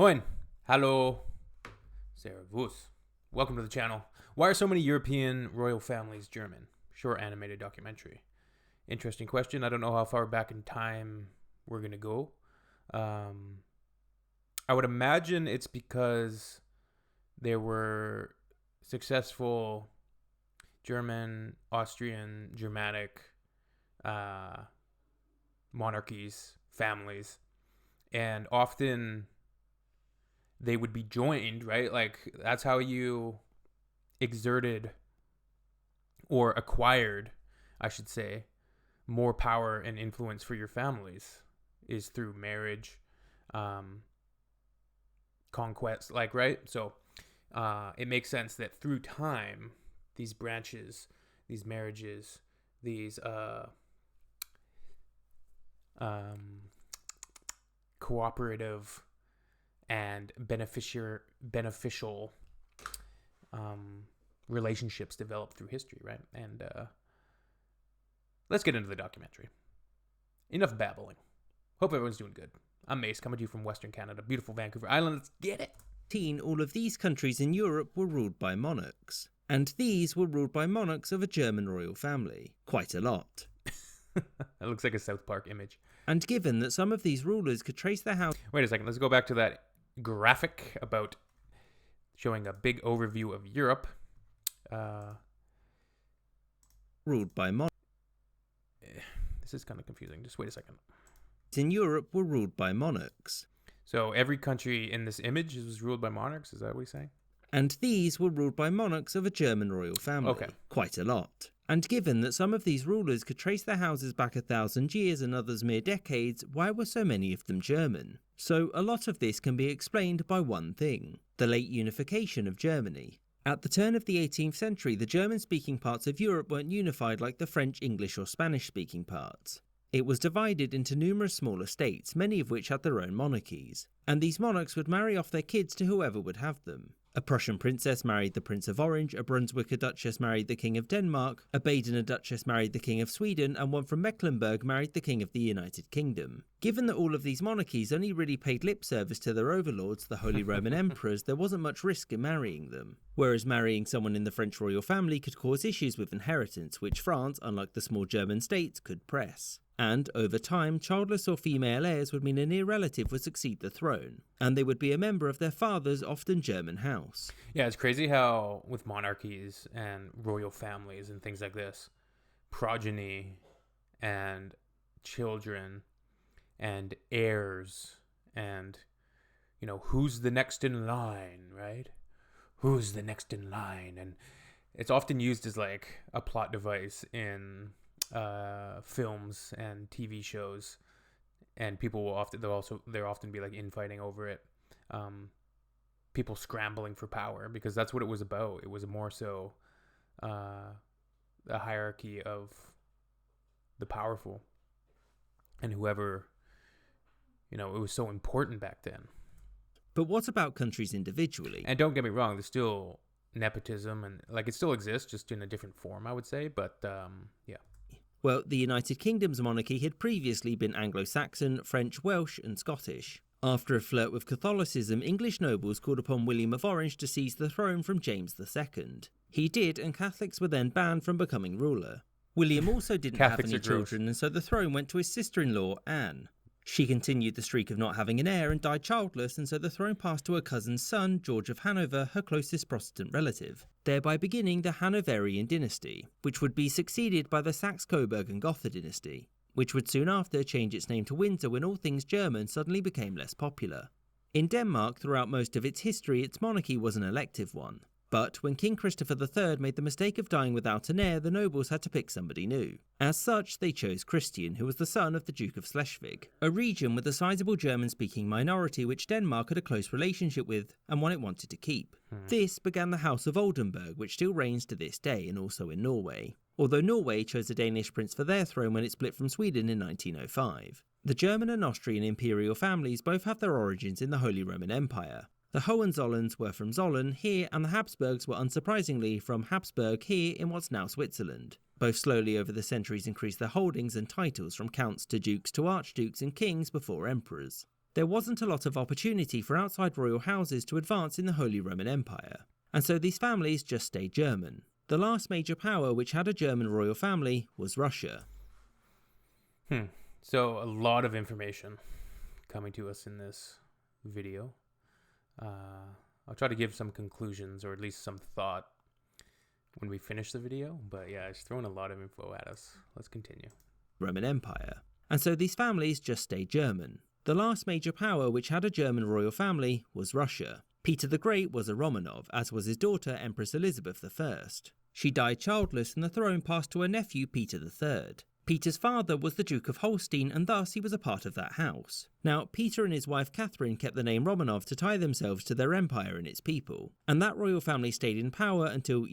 Moin, hallo, servus. Welcome to the channel. Why are so many European royal families German? Short animated documentary. Interesting question. I don't know how far back in time we're going to go. I would imagine it's because there were successful German, Austrian, Germanic monarchies, families, and often they would be joined, right? Like that's how you exerted or acquired, I should say, more power and influence for your families is through marriage, conquest, like, right? So it makes sense that through time, these branches, these marriages, these cooperative and beneficial relationships develop through history, right? And let's get into the documentary. Enough babbling. Hope everyone's doing good. I'm Mace, coming to you from Western Canada, beautiful Vancouver Island. Let's get it. All of these countries in Europe were ruled by monarchs, and these were ruled by monarchs of a German royal family. Quite a lot. That looks like a South Park image. And given that some of these rulers could trace their house... Wait a second, let's go back to that graphic about showing a big overview of Europe. Ruled by monarchs. This is kind of confusing. Just wait a second. In Europe were ruled by monarchs. So every country in this image was ruled by monarchs? Is that what we're saying? And these were ruled by monarchs of a German royal family. Okay. Quite a lot. And given that some of these rulers could trace their houses back 1,000 years and others mere decades, why were so many of them German? So a lot of this can be explained by one thing: the late unification of Germany. At the turn of the 18th century, the German-speaking parts of Europe weren't unified like the French, English or Spanish-speaking parts. It was divided into numerous smaller states, many of which had their own monarchies. And these monarchs would marry off their kids to whoever would have them. A Prussian princess married the Prince of Orange, a Brunswicker duchess married the King of Denmark, a Badener duchess married the King of Sweden, and one from Mecklenburg married the King of the United Kingdom. Given that all of these monarchies only really paid lip service to their overlords, the Holy Roman Emperors, there wasn't much risk in marrying them. Whereas marrying someone in the French royal family could cause issues with inheritance, which France, unlike the small German states, could press. And, over time, childless or female heirs would mean a near relative would succeed the throne, and they would be a member of their father's often German house. Yeah, it's crazy how with monarchies and royal families and things like this, progeny and children and heirs and, you know, who's the next in line, right? Who's the next in line? And it's often used as like a plot device in films and TV shows, and people will often be like infighting over it. People scrambling for power, because that's what it was about. It was more so a hierarchy of the powerful and whoever, you know, it was so important back then. But what about countries individually? And don't get me wrong, there's still nepotism and like it still exists, just in a different form, I would say. But yeah. Well, the United Kingdom's monarchy had previously been Anglo-Saxon, French, Welsh and Scottish. After a flirt with Catholicism, English nobles called upon William of Orange to seize the throne from James II. He did, and Catholics were then banned from becoming ruler. William also didn't have any children, and so the throne went to his sister-in-law, Anne. She continued the streak of not having an heir and died childless, and so the throne passed to her cousin's son, George of Hanover, her closest Protestant relative, thereby beginning the Hanoverian dynasty, which would be succeeded by the Saxe-Coburg and Gotha dynasty, which would soon after change its name to Windsor when all things German suddenly became less popular. In Denmark, throughout most of its history, its monarchy was an elective one. But when King Christopher III made the mistake of dying without an heir, the nobles had to pick somebody new. As such, they chose Christian, who was the son of the Duke of Schleswig, a region with a sizable German-speaking minority which Denmark had a close relationship with, and one it wanted to keep. This began the House of Oldenburg, which still reigns to this day, and also in Norway. Although Norway chose a Danish prince for their throne when it split from Sweden in 1905. The German and Austrian imperial families both have their origins in the Holy Roman Empire. The Hohenzollerns were from Zollern here, and the Habsburgs were unsurprisingly from Habsburg here in what's now Switzerland. Both slowly over the centuries increased their holdings and titles from counts to dukes to archdukes and kings before emperors. there wasn't a lot of opportunity for outside royal houses to advance in the Holy Roman Empire, and so these families just stayed German. The last major power which had a German royal family was Russia. So a lot of information coming to us in this video. I'll try to give some conclusions or at least some thought when we finish the video. But yeah, it's throwing a lot of info at us. Let's continue. Roman Empire. And so these families just stayed German. The last major power which had a German royal family was Russia. Peter the Great was a Romanov, as was his daughter Empress Elizabeth I. She died childless and the throne passed to her nephew Peter III. Peter's father was the Duke of Holstein and thus he was a part of that house. Now, Peter and his wife Catherine kept the name Romanov to tie themselves to their empire and its people. And that royal family stayed in power until,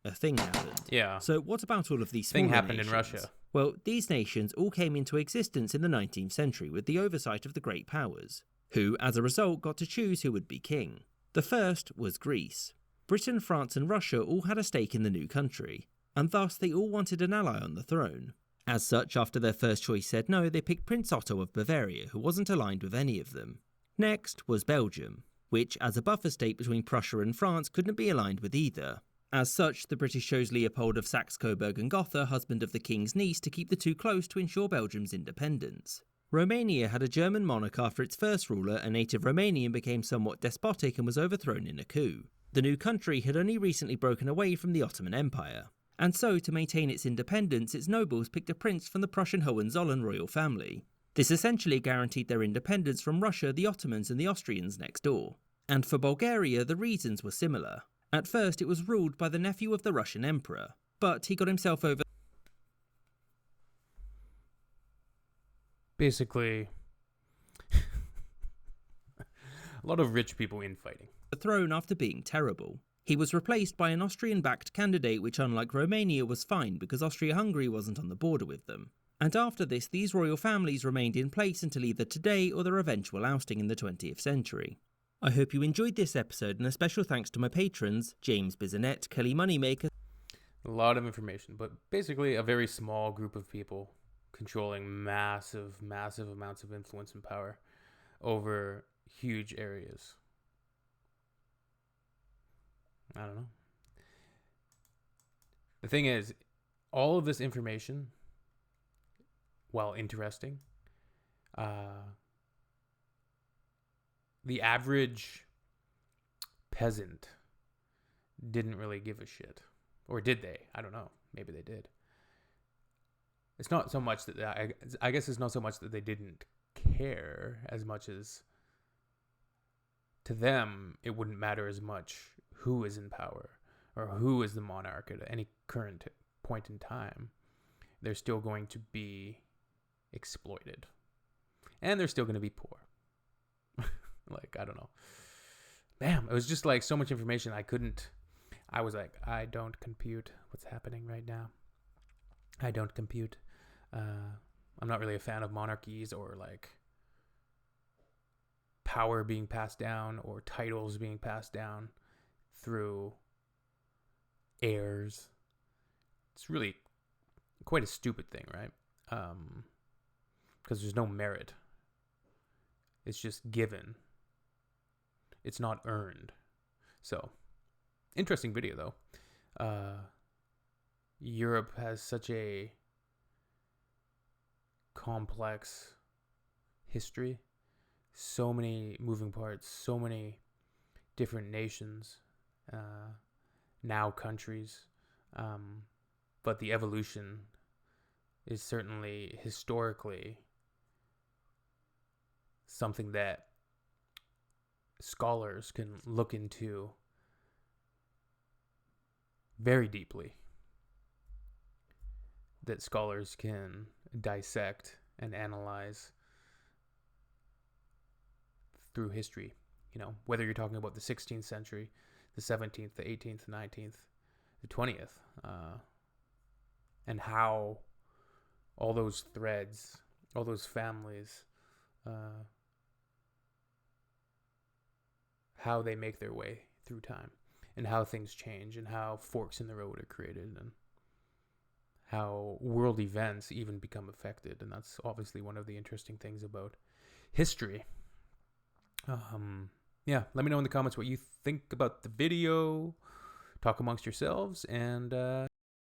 a thing happened. Yeah. So what about all of these smaller Thing happened nations? in Russia. Well, these nations all came into existence in the 19th century with the oversight of the great powers, who, as a result, got to choose who would be king. The first was Greece. Britain, France and Russia all had a stake in the new country, and thus they all wanted an ally on the throne. As such, after their first choice said no, they picked Prince Otto of Bavaria, who wasn't aligned with any of them. Next was Belgium, which, as a buffer state between Prussia and France, couldn't be aligned with either. As such, the British chose Leopold of Saxe-Coburg and Gotha, husband of the king's niece, to keep the two close to ensure Belgium's independence. Romania had a German monarch after its first ruler, a native Romanian, became somewhat despotic and was overthrown in a coup. The new country had only recently broken away from the Ottoman Empire. And so, to maintain its independence, its nobles picked a prince from the Prussian Hohenzollern royal family. This essentially guaranteed their independence from Russia, the Ottomans and the Austrians next door. And for Bulgaria, the reasons were similar. At first, it was ruled by the nephew of the Russian emperor, but he got himself over. Basically, a lot of rich people infighting. The throne after being terrible. He was replaced by an Austrian-backed candidate which, unlike Romania, was fine because Austria-Hungary wasn't on the border with them. And after this, these royal families remained in place until either today or their eventual ousting in the 20th century. I hope you enjoyed this episode, and a special thanks to my patrons, James Bisonet, Kelly Moneymaker. A lot of information, but basically a very small group of people controlling massive amounts of influence and power over huge areas. I don't know. The thing is, all of this information, while interesting, the average peasant didn't really give a shit. Or did they? I don't know. Maybe they did. It's not so much that I guess it's not so much that they didn't care as much as to them it wouldn't matter as much who is in power or who is the monarch at any current point in time. They're still going to be exploited. And they're still going to be poor. Like, I don't know. Damn, it was just like so much information I was like, I don't compute what's happening right now. I don't compute. I'm not really a fan of monarchies or like power being passed down or titles being passed down through heirs. It's really quite a stupid thing, right? Because there's no merit. It's just given. It's not earned. So, interesting video though. Europe has such a complex history. So many moving parts, so many different nations, now countries. But the evolution is certainly historically something that scholars can look into very deeply, that scholars can dissect and analyze through history. You know, whether you're talking about the 16th century, the 17th, the 18th, the 19th, the 20th, and how all those threads, all those families, how they make their way through time, and how things change, and how forks in the road are created, and how world events even become affected. And that's obviously one of the interesting things about history. Yeah, let me know in the comments what you think about the video. Talk amongst yourselves, and